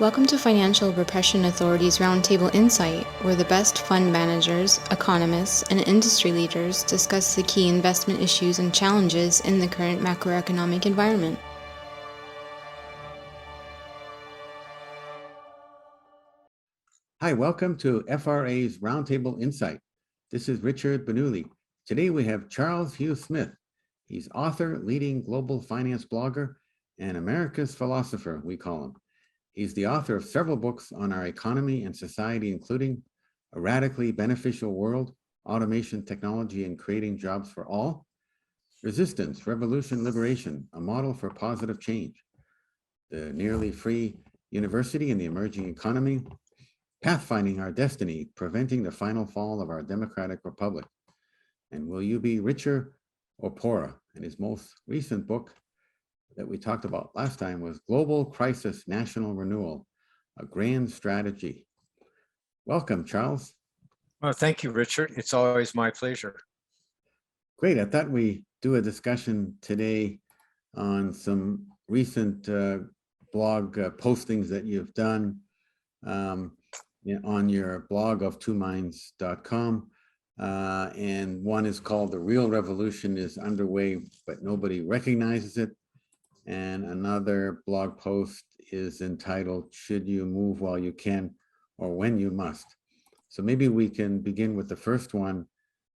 Welcome to Financial Repression Authority's Roundtable Insight, where the best fund managers, economists, and industry leaders discuss the key investment issues and challenges in the current macroeconomic environment. Hi, welcome to FRA's Roundtable Insight. This is Richard Benuli. Today we have Charles Hugh Smith. He's author, leading global finance blogger, and America's philosopher, we call him. He's the author of several books on our economy and society, including A Radically Beneficial World, Automation, Technology, and Creating Jobs for All, Resistance, Revolution, Liberation, A Model for Positive Change, The Nearly Free University and the Emerging Economy, Pathfinding Our Destiny, Preventing the Final Fall of Our Democratic Republic, and Will You Be Richer or Poorer? And his most recent book that we talked about last time was Global Crisis National Renewal, a Grand Strategy. Welcome, Charles. Well, thank you, Richard. It's always my pleasure. Great. I thought we do a discussion today on some recent blog postings that you've done on your blog of twominds.com. And one is called The Real Revolution is Underway, but Nobody Recognizes It. And another blog post is entitled, Should You Move While You Can or When You Must? So maybe we can begin with the first one.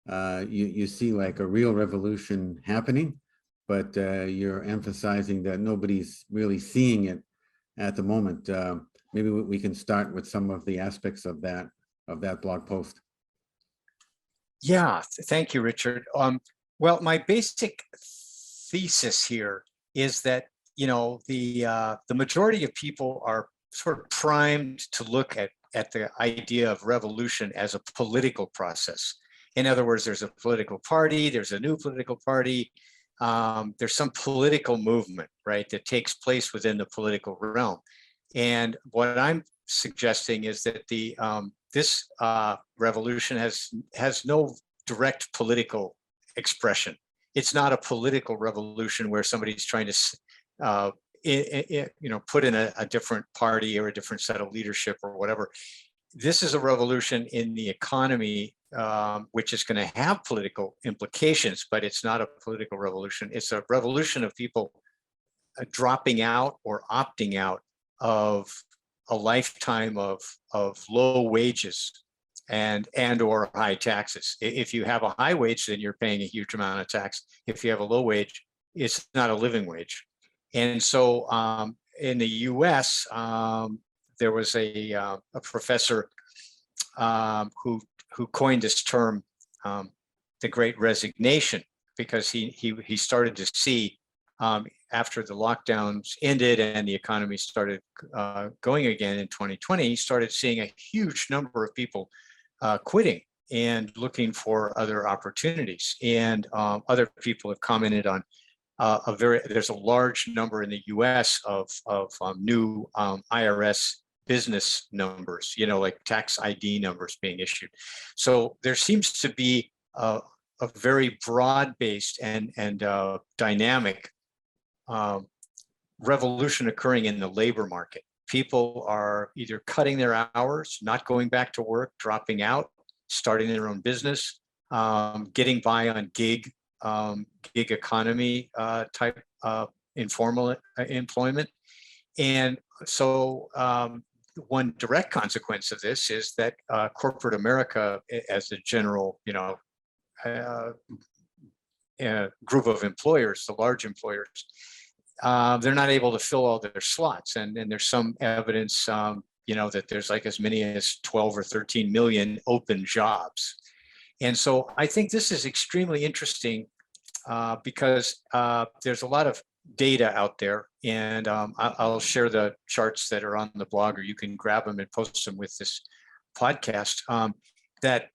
You see like a real revolution happening, but you're emphasizing that nobody's really seeing it at the moment. Maybe we can start with some of the aspects of that blog post. Yeah, thank you, Richard. Well, my basic thesis here is that, you know, the majority of people are sort of primed to look at the idea of revolution as a political process. In other words, there's a political party, there's a new political party, there's some political movement, right, that takes place within the political realm. And what I'm suggesting is that this revolution has no direct political expression. It's not a political revolution where somebody's trying to, put in a different party or a different set of leadership or whatever. This is a revolution in the economy, which is going to have political implications, but it's not a political revolution. It's a revolution of people dropping out or opting out of a lifetime of low wages and or high taxes. If you have a high wage, then you're paying a huge amount of tax. If you have a low wage, it's not a living wage. And so in the US, there was a professor who coined this term, the Great Resignation, because he started to see after the lockdowns ended and the economy started going again in 2020, he started seeing a huge number of people quitting and looking for other opportunities. And other people have commented on there's a large number in the US of new IRS business numbers, like tax ID numbers being issued. So there seems to be a very broad-based and dynamic revolution occurring in the labor market. People are either cutting their hours, not going back to work, dropping out, starting their own business, getting by on gig economy type informal employment. And so one direct consequence of this is that corporate America, as a general, group of employers, the large employers, they're not able to fill all their slots. And there's some evidence, that there's like as many as 12 or 13 million open jobs. And so I think this is extremely interesting because there's a lot of data out there, and I'll share the charts that are on the blog, or you can grab them and post them with this podcast, that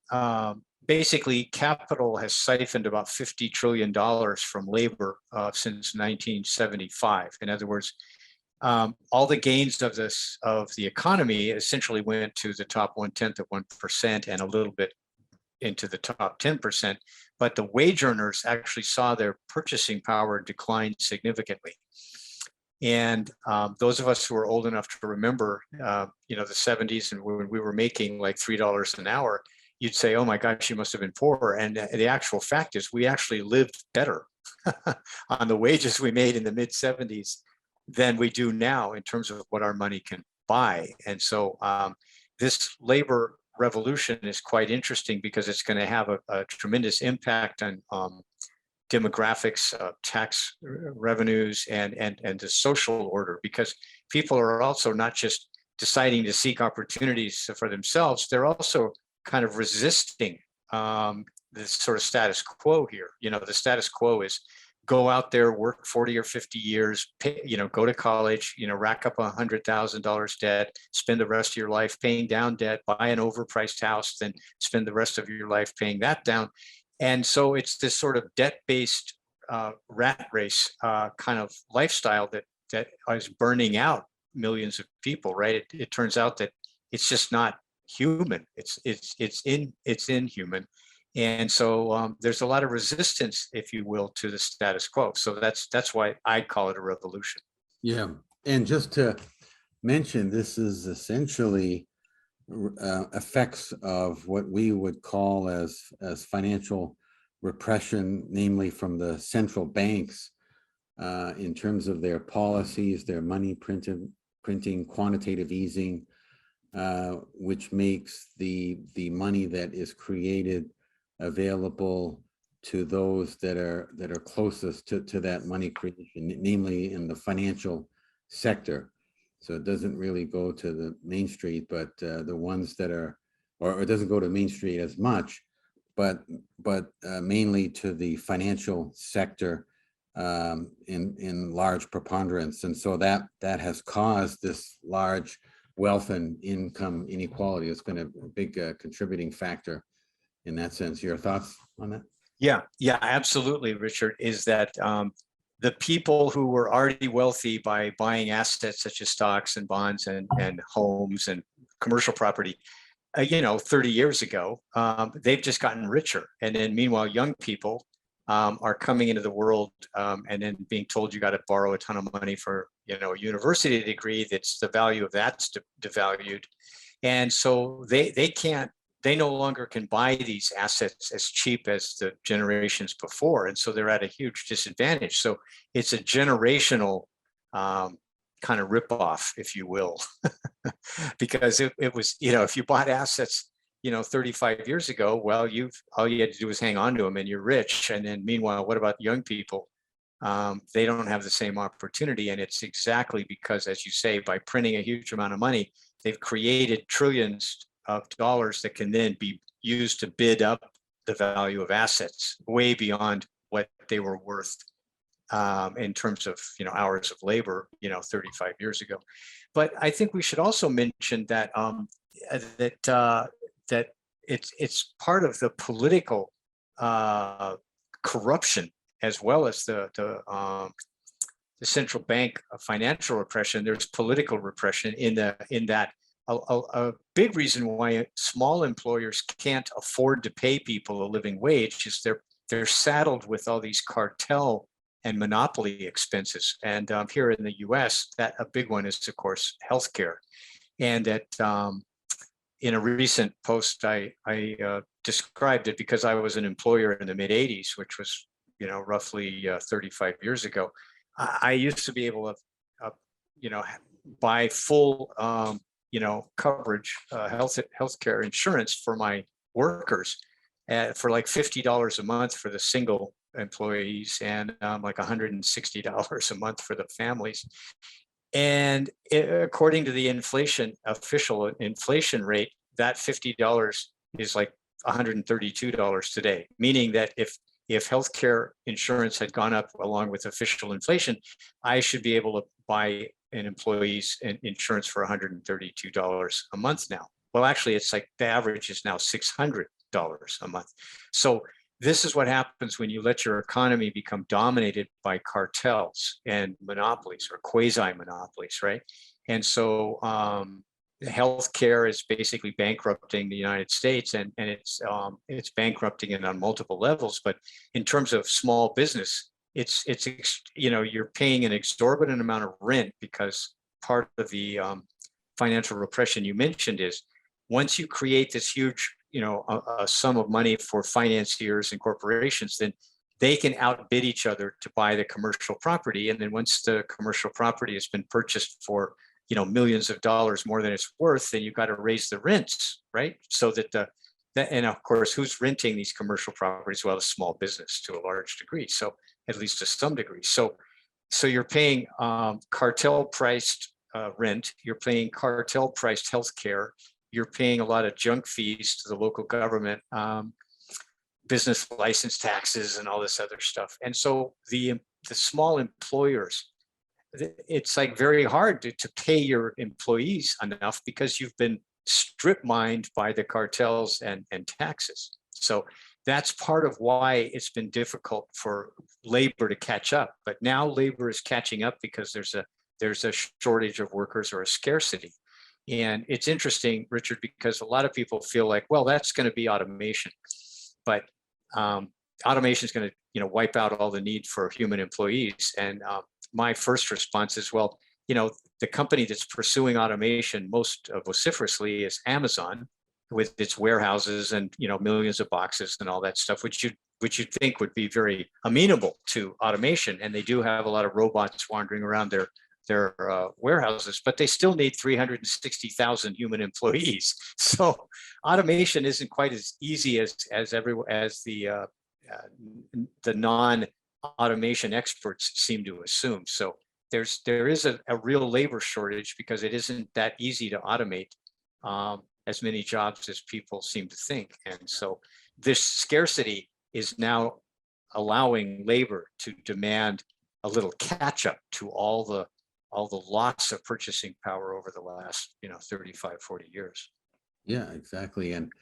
basically capital has siphoned about $50 trillion from labor since 1975. In other words, all the gains of the economy essentially went to the top 1/10 of 1% and a little bit into the top 10%, but the wage earners actually saw their purchasing power decline significantly. And those of us who are old enough to remember, you know, the 70s and when we were making like $3 an hour, you'd say, oh my gosh, you must have been poor. And the actual fact is we actually lived better on the wages we made in the mid 70s than we do now in terms of what our money can buy. And so this labor revolution is quite interesting because it's going to have a tremendous impact on demographics, tax revenues, and the social order, because people are also not just deciding to seek opportunities for themselves, they're also kind of resisting this sort of status quo here. You know, the status quo is go out there, work 40 or 50 years, pay, you know, go to college, you know, rack up $100,000 debt, spend the rest of your life paying down debt, buy an overpriced house, then spend the rest of your life paying that down. And so it's this sort of debt-based rat race kind of lifestyle that is burning out millions of people, right? It turns out that it's just not human. It's inhuman. And so there's a lot of resistance, if you will, to the status quo. So that's why I call it a revolution. Yeah, and just to mention, this is essentially effects of what we would call as financial repression, namely from the central banks in terms of their policies, their money printing, quantitative easing, which makes the money that is created available to those that are closest to that money creation, namely in the financial sector. So it doesn't really go to the Main Street, but the ones that are, or it doesn't go to Main Street as much, but mainly to the financial sector in large preponderance. And so that has caused this large wealth and income inequality. It's been a big contributing factor in that sense. Your thoughts on that? Yeah, absolutely, Richard. Is that the people who were already wealthy by buying assets such as stocks and bonds and homes and commercial property, you know, 30 years ago, they've just gotten richer. And then meanwhile, young people are coming into the world and then being told you got to borrow a ton of money for, you know, a university degree. That's the value of that's devalued. And so they no longer can buy these assets as cheap as the generations before. And so they're at a huge disadvantage. So it's a generational kind of ripoff, if you will, because it was, you know, if you bought assets, you know, 35 years ago, well, all you had to do was hang on to them and you're rich. And then meanwhile, what about young people? They don't have the same opportunity. And it's exactly because, as you say, by printing a huge amount of money, they've created trillions of dollars that can then be used to bid up the value of assets way beyond what they were worth in terms of, you know, hours of labor, you know, 35 years ago. But I think we should also mention that that it's part of the political corruption as well as the central bank financial repression. There's political repression in that. A big reason why small employers can't afford to pay people a living wage is they're saddled with all these cartel and monopoly expenses. And here in the U.S., that a big one is, of course, healthcare. And that in a recent post, I described it because I was an employer in the mid '80s, which was, you know, roughly 35 years ago. I used to be able to, you know, buy full you know, coverage, healthcare insurance for my workers for like $50 a month for the single employees and like $160 a month for the families. And according to the official inflation rate, that $50 is like $132 today, meaning that if healthcare insurance had gone up along with official inflation, I should be able to buy an employee's insurance for $132 a month now. Well, actually, it's like the average is now $600 a month. So this is what happens when you let your economy become dominated by cartels and monopolies or quasi-monopolies, right? And so healthcare is basically bankrupting the United States, and it's bankrupting it on multiple levels. But in terms of small business, you're paying an exorbitant amount of rent, because part of the financial repression you mentioned is, once you create this huge, a sum of money for financiers and corporations, then they can outbid each other to buy the commercial property. And then once the commercial property has been purchased for, millions of dollars more than it's worth, then you've got to raise the rents, right? So that and of course, who's renting these commercial properties? Well, a small business to a large degree. So at least to some degree. So you're paying cartel priced rent, you're paying cartel priced healthcare, you're paying a lot of junk fees to the local government, business license taxes and all this other stuff. And so the small employers, it's like very hard to pay your employees enough, because you've been strip mined by the cartels and taxes. So that's part of why it's been difficult for labor to catch up. But now labor is catching up because there's a shortage of workers, or a scarcity. And it's interesting, Richard, because a lot of people feel like, well, that's going to be automation, but automation is going to, wipe out all the need for human employees. And my first response is, well, the company that's pursuing automation most vociferously is Amazon, with its warehouses and millions of boxes and all that stuff, which you'd think would be very amenable to automation. And they do have a lot of robots wandering around their warehouses, but they still need 360,000 human employees. So automation isn't quite as easy as the non-automation experts seem to assume. So there is a real labor shortage, because it isn't that easy to automate as many jobs as people seem to think. And so this scarcity is now allowing labor to demand a little catch up to all the lots of purchasing power over the last 35, 40 years. Yeah, exactly. And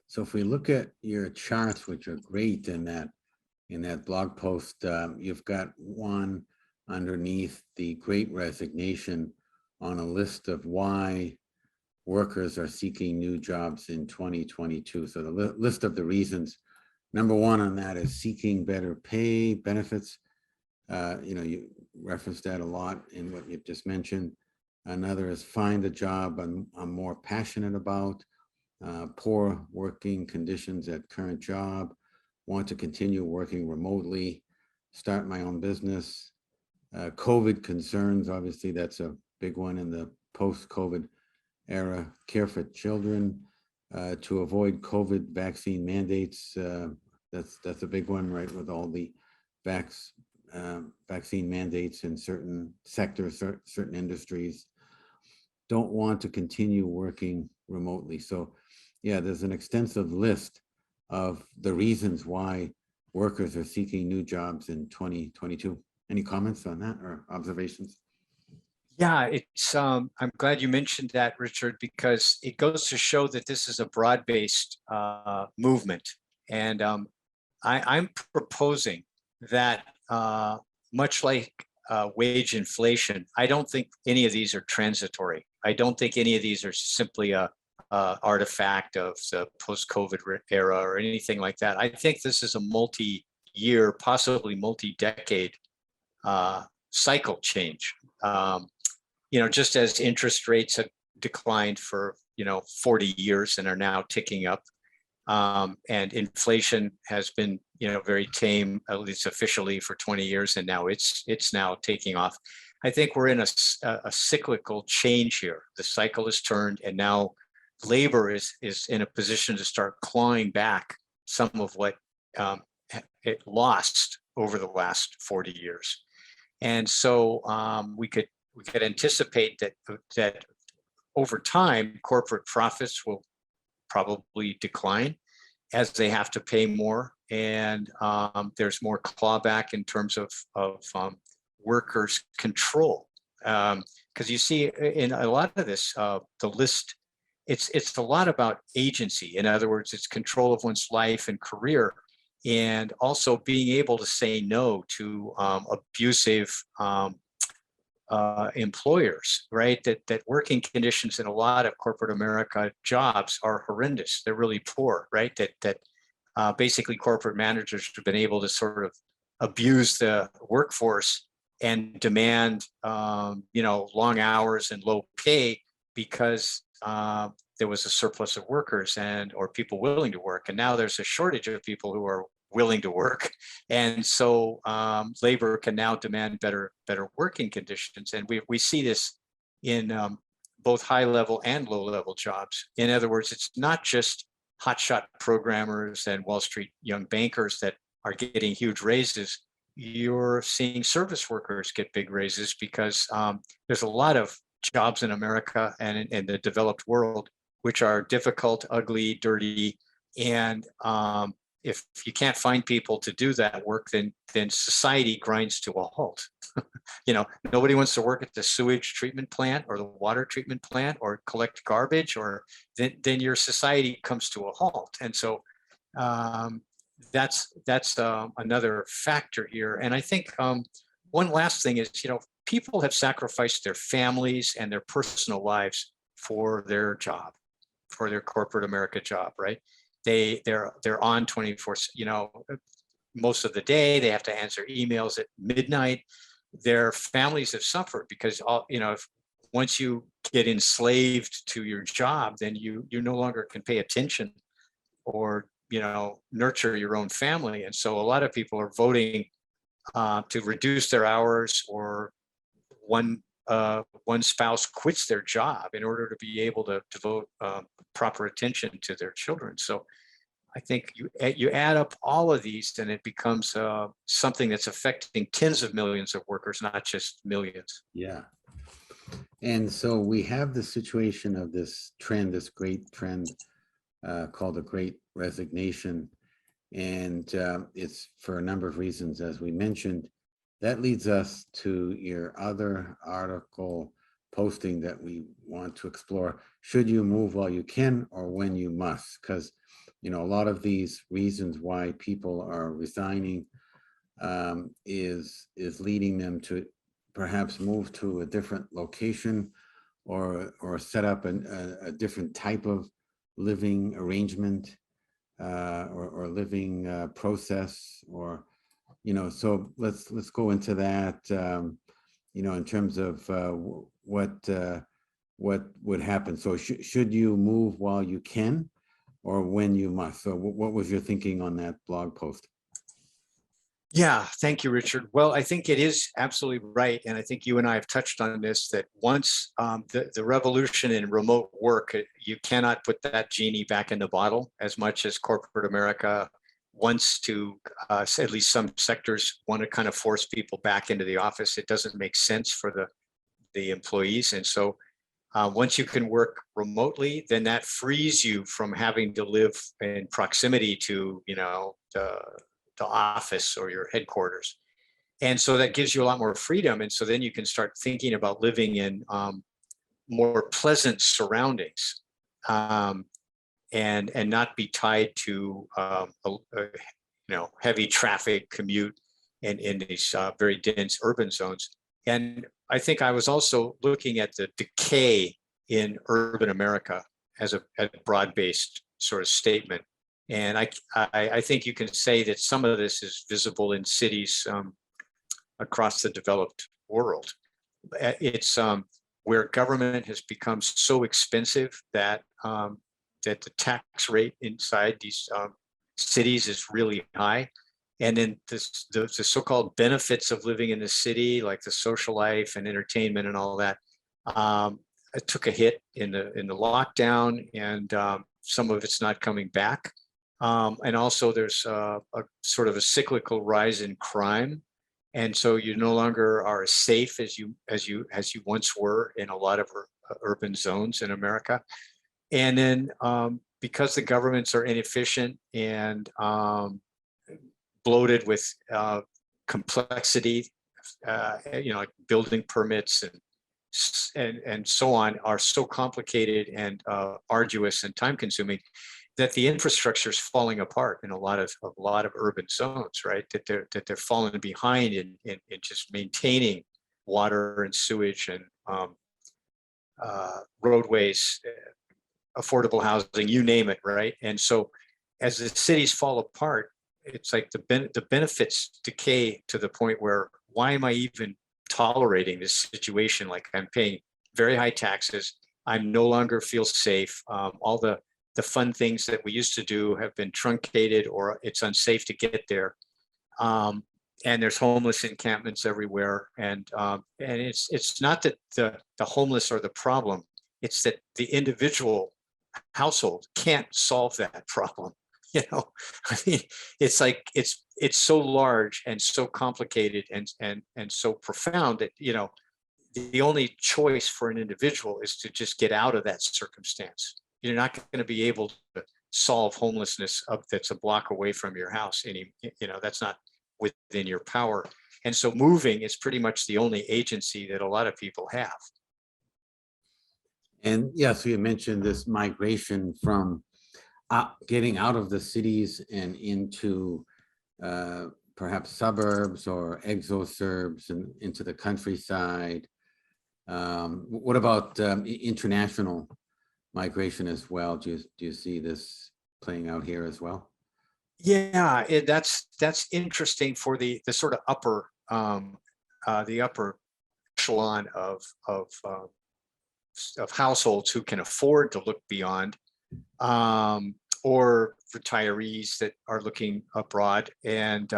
so if we look at your charts, which are great in that blog post, you've got one underneath the Great Resignation on a list of why workers are seeking new jobs in 2022. So the list of the reasons, number one on that is seeking better pay, benefits. You referenced that a lot in what you've just mentioned. Another is find a job I'm more passionate about, poor working conditions at current job, want to continue working remotely, start my own business. COVID concerns, obviously that's a big one in the post-COVID era, care for children, to avoid COVID vaccine mandates. That's a big one, right, with all the vaccine mandates in certain sectors, certain industries. Don't want to continue working remotely. So yeah, there's an extensive list of the reasons why workers are seeking new jobs in 2022. Any comments on that or observations? Yeah, it's I'm glad you mentioned that, Richard, because it goes to show that this is a broad-based movement. And I'm proposing that much like wage inflation, I don't think any of these are transitory. I don't think any of these are simply a artifact of the post-COVID era or anything like that. I think this is a multi-year, possibly multi-decade cycle change. Just as interest rates have declined for 40 years and are now ticking up, and inflation has been very tame, at least officially, for 20 years, and now it's now taking off. I think we're in a cyclical change here. The cycle is turned, and now labor is in a position to start clawing back some of what it lost over the last 40 years. And so we could anticipate that over time, corporate profits will probably decline as they have to pay more, and there's more clawback in terms of workers' control. Because you see in a lot of this, the list, it's a lot about agency. In other words, it's control of one's life and career, and also being able to say no to abusive employers, right? That working conditions in a lot of corporate America jobs are horrendous. They're really poor, right? That basically corporate managers have been able to sort of abuse the workforce and demand, long hours and low pay because there was a surplus of workers or people willing to work. And now there's a shortage of people who are willing to work. And so labor can now demand better working conditions. And we see this in both high level and low level jobs. In other words, it's not just hotshot programmers and Wall Street young bankers that are getting huge raises. You're seeing service workers get big raises because there's a lot of jobs in America and in the developed world which are difficult, ugly, dirty, and if you can't find people to do that work, then society grinds to a halt. Nobody wants to work at the sewage treatment plant or the water treatment plant or collect garbage, or then your society comes to a halt. And so that's another factor here. And I think one last thing is, people have sacrificed their families and their personal lives for their job, for their corporate America job, right? They're on 24, most of the day. They have to answer emails at midnight. Their families have suffered because once you get enslaved to your job, then you no longer can pay attention or nurture your own family. And so a lot of people are voting to reduce their hours, or one spouse quits their job in order to be able to devote proper attention to their children. So I think you add up all of these, and it becomes something that's affecting tens of millions of workers, not just millions. Yeah. And so we have the situation of this great trend called the Great Resignation. And it's for a number of reasons, as we mentioned. That leads us to your other article posting that we want to explore. Should you move while you can, or when you must? Because a lot of these reasons why people are resigning is leading them to perhaps move to a different location or set up a different type of living arrangement or living process, or so let's go into that in terms of what would happen. So should you move while you can, or when you must? So what was your thinking on that blog post? Yeah, thank you, Richard. Well, I think it is absolutely right. And I think you and I have touched on this, that once the revolution in remote work, you cannot put that genie back in the bottle. As much as corporate America wants to, at least some sectors want to kind of force people back into the office, it doesn't make sense for the employees. And so once you can work remotely, then that frees you from having to live in proximity to, the office or your headquarters. And so that gives you a lot more freedom. And so then you can start thinking about living in more pleasant surroundings and not be tied to heavy traffic commute and in these very dense urban zones. And I think I was also looking at the decay in urban America as a broad-based sort of statement. And I think you can say that some of this is visible in cities across the developed world. It's where government has become so expensive that that the tax rate inside these cities is really high. And then the so-called benefits of living in the city, like the social life and entertainment and all that, it took a hit in the lockdown, and some of it's not coming back. And also there's a sort of a cyclical rise in crime. And so you no longer are as safe as you once were in a lot of urban zones in America. And then because the governments are inefficient and bloated with complexity, like building permits and so on are so complicated and arduous and time consuming, that the infrastructure is falling apart in a lot of urban zones, right? That they're falling behind in just maintaining water and sewage and roadways, affordable housing, you name it, right? And so as the cities fall apart, it's like the benefits decay to the point where, why am I even tolerating this situation? Like, I'm paying very high taxes. I'm no longer feel safe. All the fun things that we used to do have been truncated, or it's unsafe to get there. And there's homeless encampments everywhere. And it's not that the homeless are the problem. It's that the individual household can't solve that problem. You know, I mean, it's like it's so large and so complicated and so profound that, you know, the only choice for an individual is to just get out of that circumstance. You're not going to be able to solve homelessness up that's a block away from your house. You know, that's not within your power. And so moving is pretty much the only agency that a lot of people have. And yes, you mentioned this migration from getting out of the cities and into perhaps suburbs or exosurbs and into the countryside. What about international migration as well? Do you see this playing out here as well? Yeah, that's interesting for the sort of upper the upper echelon of households who can afford to look beyond, or retirees that are looking abroad. And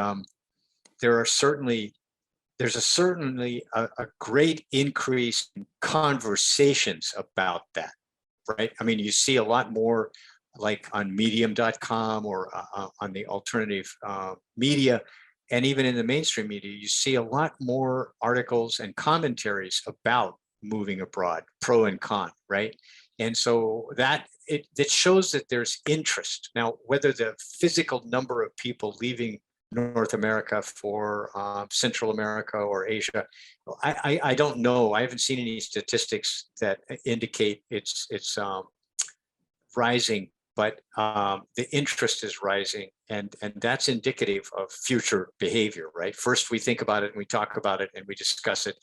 there's certainly a great increase in conversations about that, right? I mean, you see a lot more like on medium.com or on the alternative media, and even in the mainstream media, you see a lot more articles and commentaries about moving abroad, pro and con, right? And so that it shows that there's interest. Now, whether the physical number of people leaving North America for Central America or Asia, I don't know. I haven't seen any statistics that indicate it's rising, but the interest is rising, and that's indicative of future behavior, right? First, we think about it and we talk about it and we discuss it,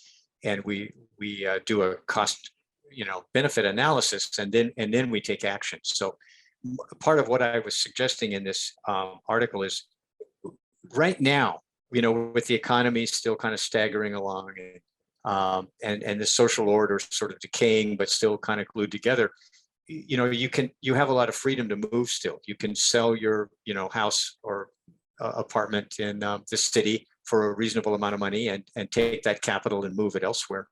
and we do a cost, you know, benefit analysis, and then we take action. So part of what I was suggesting in this article is, right now, you know, with the economy still kind of staggering along, and the social order sort of decaying but still kind of glued together, you know, you have a lot of freedom to move still. You can sell your, you know, house or apartment in the city for a reasonable amount of money and take that capital and move it elsewhere.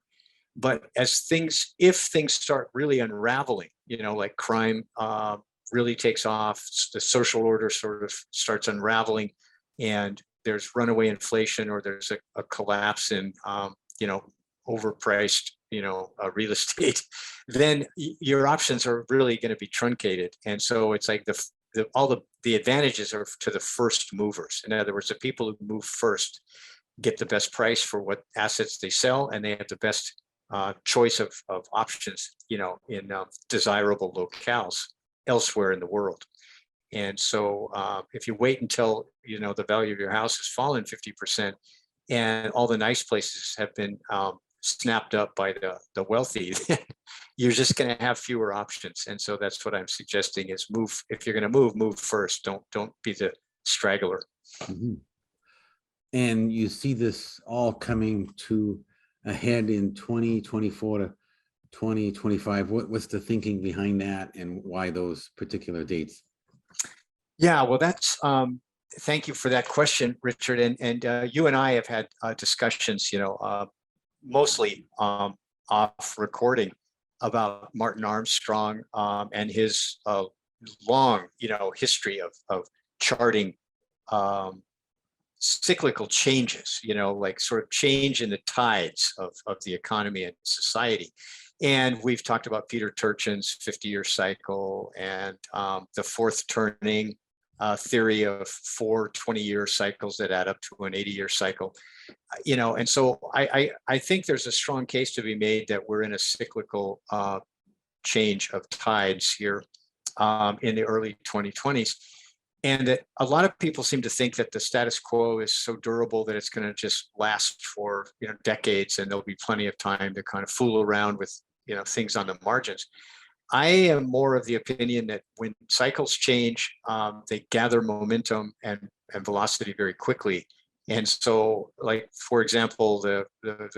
But if things start really unraveling, you know, like crime really takes off, the social order sort of starts unraveling, and there's runaway inflation, or there's a collapse in, you know, overpriced, you know, real estate, then your options are really going to be truncated. And so it's like all the advantages are to the first movers. In other words, the people who move first get the best price for what assets they sell, and they have the best choice of options, you know, in desirable locales elsewhere in the world. And so if you wait until, you know, the value of your house has fallen 50% and all the nice places have been snapped up by the wealthy, you're just going to have fewer options. And so that's what I'm suggesting is move. If you're going to move first. Don't be the straggler. Mm-hmm. And you see this all coming to a head in 2024 to 2025. What's the thinking behind that, and why those particular dates? Yeah, well, that's thank you for that question, Richard. And you and I have had discussions, you know, mostly off recording, about Martin Armstrong and his long, you know, history of charting cyclical changes, you know, like sort of change in the tides of the economy and society. And we've talked about Peter Turchin's 50-year cycle and the fourth turning theory of 4 20-year cycles that add up to an 80-year cycle. You know, and so I think there's a strong case to be made that we're in a cyclical change of tides here in the early 2020s. And that a lot of people seem to think that the status quo is so durable that it's going to just last for, you know, decades, and there'll be plenty of time to kind of fool around with, you know, things on the margins. I am more of the opinion that when cycles change, they gather momentum and velocity very quickly. And so, like, for example, the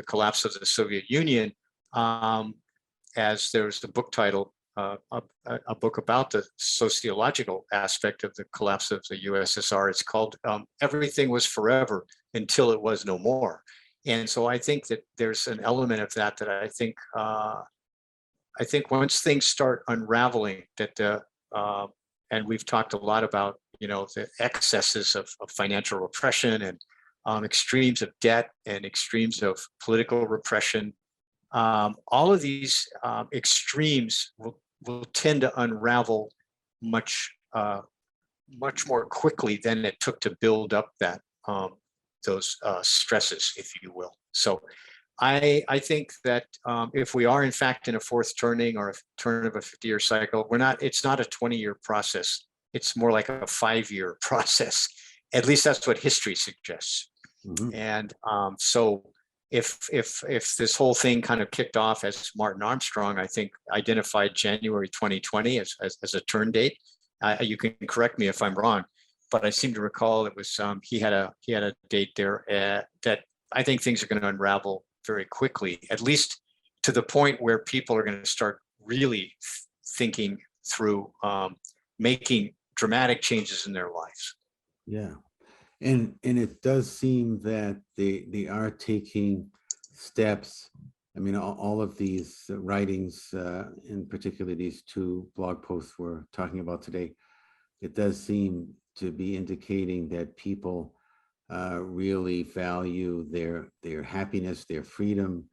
collapse of the Soviet Union, as there's a book title, a book about the sociological aspect of the collapse of the USSR. It's called Everything Was Forever Until It Was No More. And so I think that there's an element of that I think once things start unraveling, that and we've talked a lot about, you know, the excesses of financial repression and extremes of debt and extremes of political repression. All of these extremes will tend to unravel much more quickly than it took to build up that those stresses, if you will. So I think that if we are in fact in a fourth turning or a turn of a 50-year cycle, it's not a 20-year process. It's more like a 5-year process. At least that's what history suggests. Mm-hmm. And so if this whole thing kind of kicked off, as Martin Armstrong, I think, identified January 2020 as a turn date, you can correct me if I'm wrong, but I seem to recall it was he had a date there that I think things are going to unravel very quickly, at least to the point where people are going to start really thinking through making dramatic changes in their lives. Yeah. And it does seem that they are taking steps. I mean, all of these writings, in particular these two blog posts we're talking about today, it does seem to be indicating that people really value their happiness, their freedom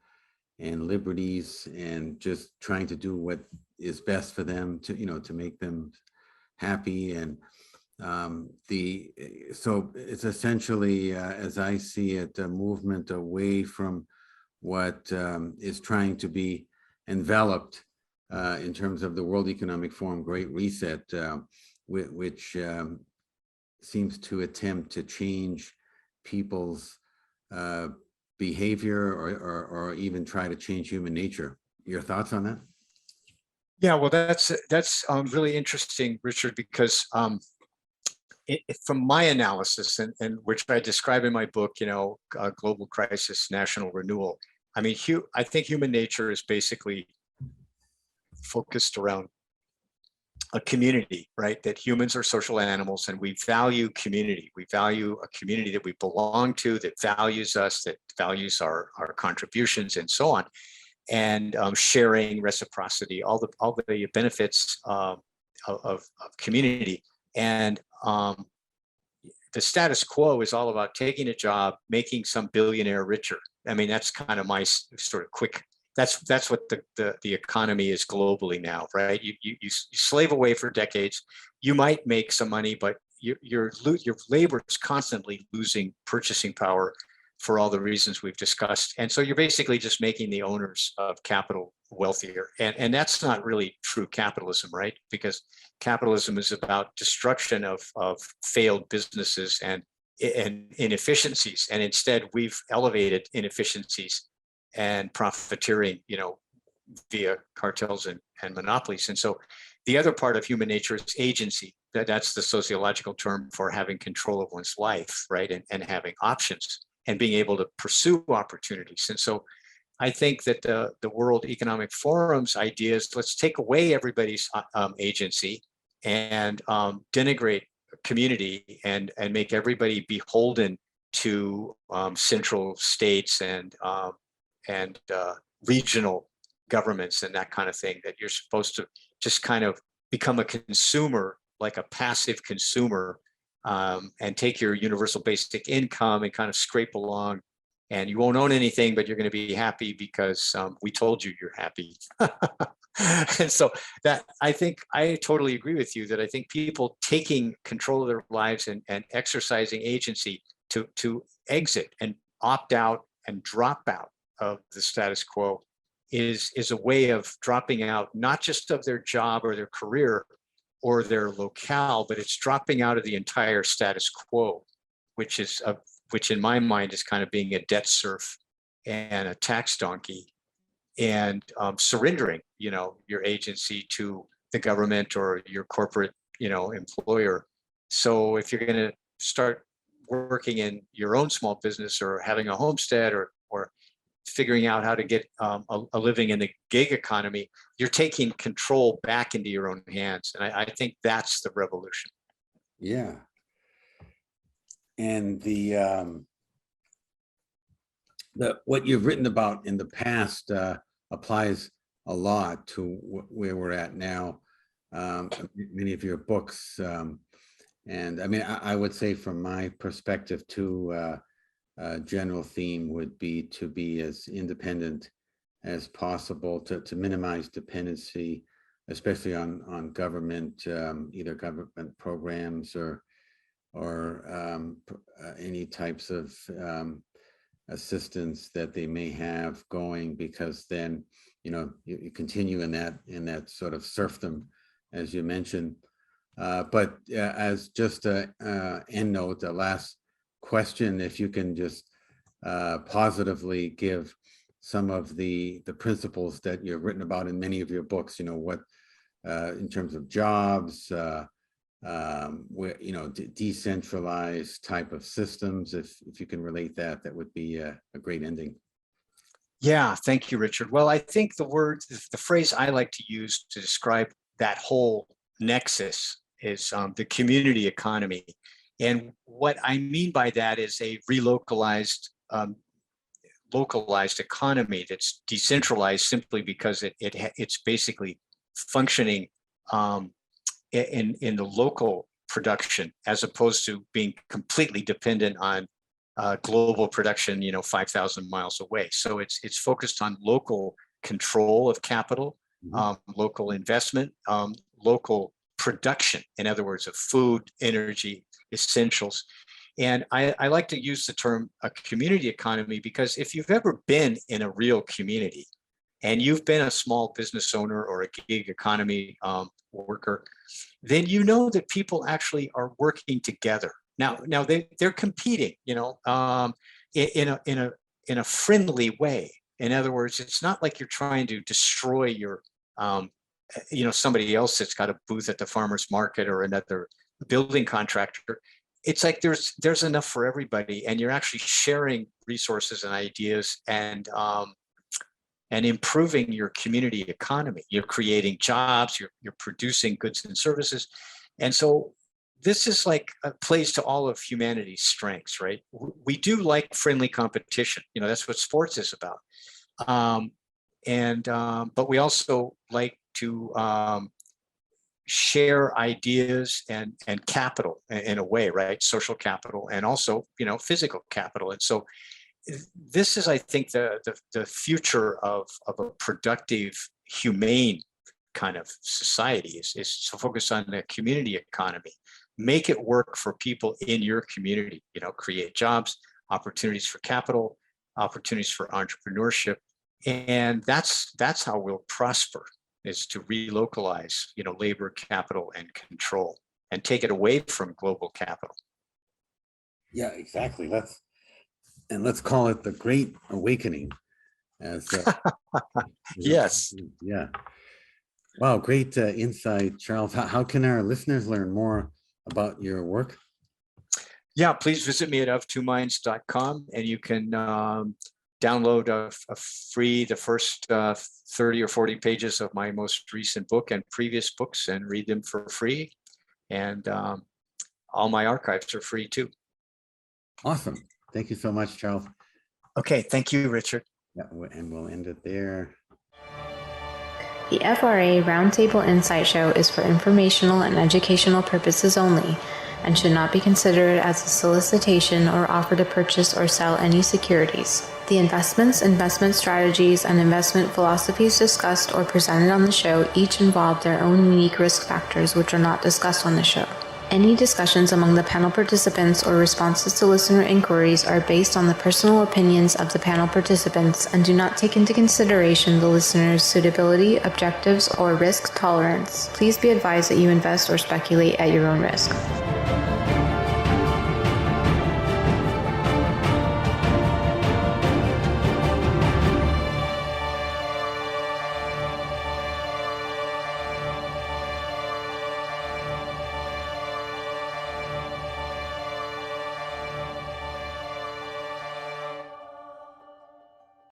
and liberties, and just trying to do what is best for them to make them happy. And so it's essentially, as I see it, a movement away from what is trying to be enveloped in terms of the World Economic Forum Great Reset, which seems to attempt to change people's behavior or even try to change human nature. Your thoughts on that? Yeah, well, that's really interesting, Richard, because from my analysis, and which I describe in my book, Global Crisis, National Renewal, I mean, I think human nature is basically focused around a community, right? That humans are social animals, and we value community. We value a community that we belong to, that values us, that values our contributions, and so on. And sharing, reciprocity, all the benefits of community. And the status quo is all about taking a job, making some billionaire richer. I mean, that's kind of my sort of quick. That's what the economy is globally now, right? You slave away for decades. You might make some money, but your labor is constantly losing purchasing power for all the reasons we've discussed. And so you're basically just making the owners of capital wealthier. And that's not really true capitalism, right? Because capitalism is about destruction of failed businesses and inefficiencies. And instead, we've elevated inefficiencies and profiteering, via cartels and monopolies. And so the other part of human nature is agency. That's the sociological term for having control of one's life, right? And having options and being able to pursue opportunities. And so I think that the World Economic Forum's idea is, let's take away everybody's agency and denigrate community and make everybody beholden to central states and regional governments and that kind of thing, that you're supposed to just kind of become a consumer, like a passive consumer, and take your universal basic income and kind of scrape along, and you won't own anything, but you're going to be happy because we told you you're happy. And so that, I think I totally agree with you, that I think people taking control of their lives and exercising agency to exit and opt out and drop out of the status quo is a way of dropping out, not just of their job or their career or their locale, but it's dropping out of the entire status quo, which in my mind is kind of being a debt serf and a tax donkey, and surrendering, your agency to the government or your corporate, employer. So if you're going to start working in your own small business or having a homestead or figuring out how to get a living in the gig economy, you're taking control back into your own hands. And I think that's the revolution. Yeah. And what you've written about in the past applies a lot to where we're at now. Many of your books, and I mean, I would say from my perspective too, general theme would be to be as independent as possible, to minimize dependency, especially on government, either government programs or any types of assistance that they may have going, because then you continue in that sort of serfdom, as you mentioned. But as just a end note, the last question, if you can just positively give some of the principles that you've written about in many of your books, what in terms of jobs, where decentralized type of systems, if you can relate that would be a great ending. Yeah, thank you, Richard. Well, I think the phrase I like to use to describe that whole nexus is the community economy. And what I mean by that is a relocalized, localized economy that's decentralized simply because it's basically functioning in the local production, as opposed to being completely dependent on global production, 5,000 miles away. So it's focused on local control of capital, local investment, local production, in other words, of food, energy, essentials. And I like to use the term a community economy, because if you've ever been in a real community and you've been a small business owner or a gig economy worker, then you know that people actually are working together. Now they're competing, in a friendly way. In other words, it's not like you're trying to destroy your somebody else that's got a booth at the farmer's market or another building contractor. It's like there's enough for everybody, and you're actually sharing resources and ideas and improving your community economy. You're creating jobs, you're producing goods and services. And so this is like plays to all of humanity's strengths, right? We do like friendly competition. That's what sports is about. But we also like to share ideas and capital in a way, right? Social capital, and also, physical capital. And so this is, I think, the future of a productive, humane kind of society is to focus on the community economy. Make it work for people in your community, create jobs, opportunities for capital, opportunities for entrepreneurship. And that's how we'll prosper, is to relocalize, labor, capital, and control, and take it away from global capital. Yeah, exactly. Let's call it the Great Awakening. As yes. Yeah. Wow, great insight, Charles. How can our listeners learn more about your work? Yeah, please visit me at of2minds.com, and you can download a free, the first 30 or 40 pages of my most recent book and previous books, and read them for free. And all my archives are free too. Awesome. Thank you so much, Charles. Okay, thank you, Richard. Yeah, and we'll end it there. The FRA Roundtable Insight Show is for informational and educational purposes only, and should not be considered as a solicitation or offer to purchase or sell any securities. The investments, investment strategies, and investment philosophies discussed or presented on the show each involve their own unique risk factors, which are not discussed on the show. Any discussions among the panel participants or responses to listener inquiries are based on the personal opinions of the panel participants and do not take into consideration the listener's suitability, objectives, or risk tolerance. Please be advised that you invest or speculate at your own risk.